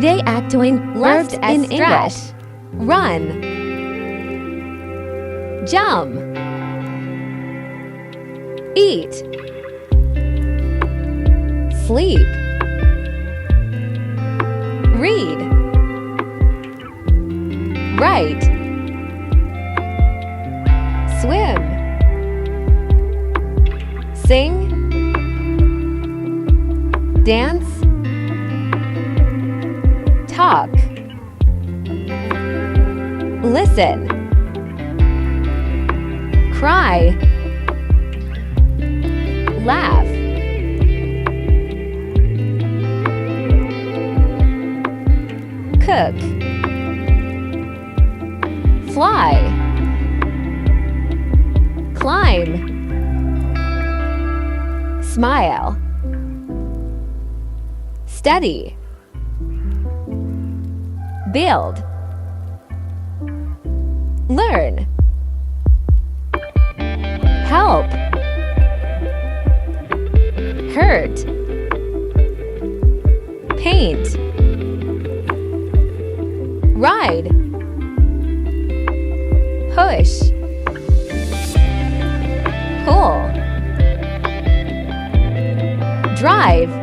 Everyday acting verbs Left as in English. Run, jump, eat, sleep, read, write, swim, sing, dance, talk, listen, cry, laugh, cook, fly, climb, smile, study, build, learn, help, hurt, paint, ride, push, pull, drive,